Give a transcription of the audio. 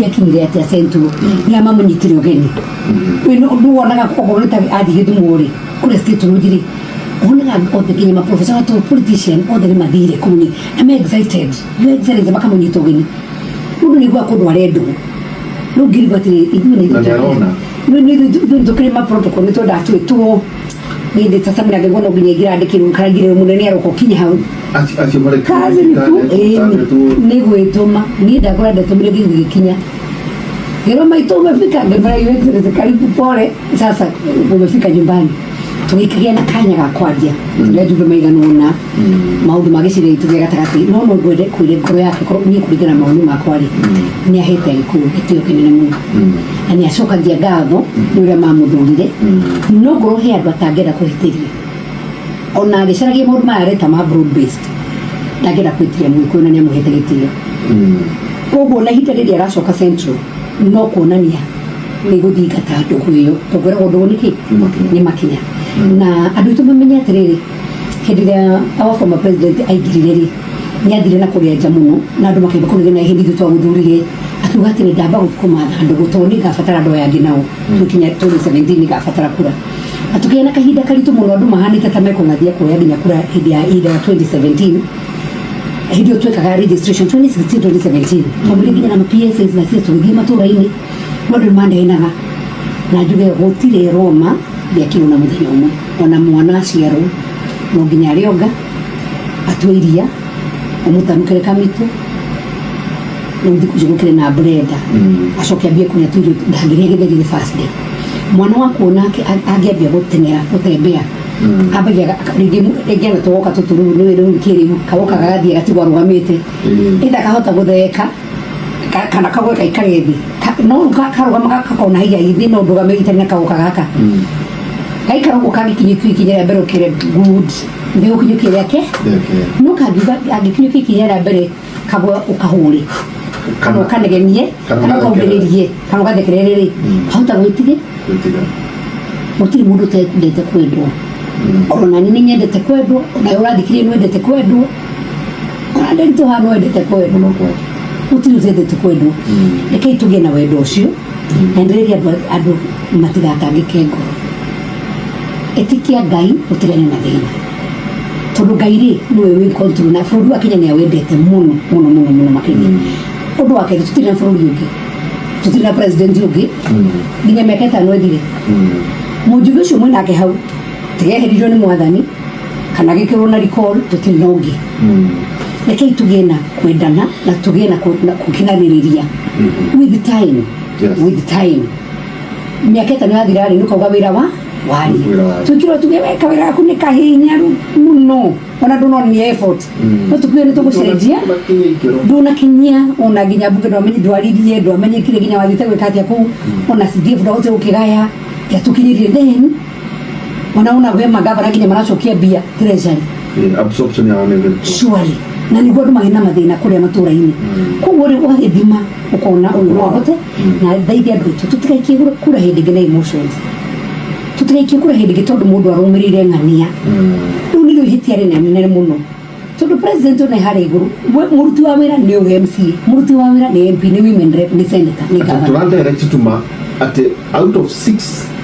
kinire ati asentu ya mamunyitire ugeni no duonaga kogoreta athi githumuri kule state rujiri onaga othe Kírima professor to politician othe mathire kuni I'm excited you excited makamunyita ugeni mundu ni gwa kundu aredo no ngiri batire igune no Kírima protocol ni to datu to ni de Sabina Chege no nginya girandikirwo karangire munene aroko kinya hau acio mare kazi ni gwituma ni ndakora ndatumire gikinya Pero maito umefika ndivyo iweze karibu pole sasa umefika nyumbani tuikagia na kanya ga kwaria ndio ndio maigana maundu magicire ituge gatagati no ngwende kuire ngoro yake ni kurigana maundu makwari ni ahete ku itio kinene mu ani acoka dia gatho ni ure mamuthurire no ngoro he andu atangera kuhitiria ona gicaragia maundu mareta ma broad based ndagera kwitiria mwiko na ni amuhete gitio koguo na hita rĩrĩa aracoka central no kuonania nĩ gũthingata andũ kwĩyo tũkwĩra ũndũ nĩkĩ nĩ makinya na andũ aitũ mamenya atĩrĩrĩ hĩndĩ ĩrĩa our former president aingirire rĩ nĩathire na kũrĩa nja mũno na andũ makĩamba kũnegena hĩndĩ itũ twagũthurire akiuga atĩrĩ ndamba gũkũmatha andũ gũtoo nĩ ngabatara andũ aya angĩ nao tũkinya 2017 nĩ ngabatara kura na tũkĩgĩa na kahinda karitũ mũno andũ mahanĩte ta mekũngathia kuoya nginya kura hĩndĩ ya 2017 hidio twekaga registration 2016-2017 twambire nginya na PSS na sisi tũgĩthiĩ matũra-inĩ mũndũ mandenaga na njuge gũtirĩ Roma ndĩakirwo na mũthenya ũmwe ona mwana aciarwo no nginya arĩonga atue iria ũmũtanũkĩre kamitũ no thikũ cigũkĩre na brenda acoke ambie kũrĩa tuirio ndangĩrĩa gĩtheri first day mwana waku onake angĩambia gũteng'era gũtembea abagia rĩngĩ na tũgoka tũtũruru nĩ wĩrĩ kĩrĩu kagoka gagathiĩ gatigwo arũgamĩte ĩtha kahota gũtheka kana kagweka ikare thĩ no karũgama gakona hiya hithi no ndũgame itarĩ na kagoka gaka gaikara ũguo kangĩkinyũkia ikinya rĩa mbere ũkĩre good nĩ gũkinyũkia rĩake no kangiuga angĩkinyũkia ikinya rĩa mbere kagwa ũkahũre kana ũkanegenie kana ũkaugĩrĩrie kana ũgathekererĩ hauta gwĩtige gũtirĩ mũndũ ũtendete kwendwo ona nĩ nyendete kwendwo na ũrathikirie nĩ wendete kwendwo ona ndĩritũ hano wendete kwendwo gũtirĩ ũtendete kwendwo rekei tũgĩe na wendo ũcio na ndĩrĩria andũ matigatangĩke ngoro ĩtĩkia Ngai ũtigane na thĩna tondũ Ngai rĩ nĩwe wĩ control na bũrũri wa Kenya nĩ awendete mũno mũno mũno mũno makĩria ũndũ wa kerĩ tũtirĩ na bũrũri ũngĩ tũtirĩ na president ũngĩ nginya mĩaka ĩtano ĩthire mũnjumbe ũcio mwĩnake hau tigeheririo nĩ mwathani kana gĩkĩrwo na recall tũtirĩ na ũngĩ rekei tũgĩe na kwendana na tũgĩe na gũkinyanĩrĩria with time mĩaka ĩtano yathira rĩ nĩkauga wĩra wari twĩkirwo tuge weka wĩra waku nĩ kahinya mũno ona ndũnonania effort no tũkiuga nĩ tũgũcenjia ndũnakinyia ona nginya mbunge ndwamenye ndwaririe ndwamenyekire nginya wathiĩte gwĩka atĩa kũu ona CDF ndahotire gũkĩgaya yatũkinyĩrie then ona we magavana nginya maracokia mbia treasury absorption ya revenue surely na nĩguo andũ magĩe na mathĩna kũrĩa matũra-inĩ koguo rĩ ũgagĩthima ũkona ũyũ no ahote na thaithia andũ aitũ tũtigaikie kura hĩndĩ ĩngĩ na emotions tũtigaikie kura hĩndĩ ĩngĩ tondũ mũndũ arũmĩrĩire ng'ania rĩu nĩrĩo ihĩtia rĩnene mũno tondũ president ona harĩa igũrũ mũruti wa wĩra nĩ MCA mũruti wa wĩra nĩ MP nĩ women rep nĩ senator nĩ governor tũrandirect tuma atĩ out of 6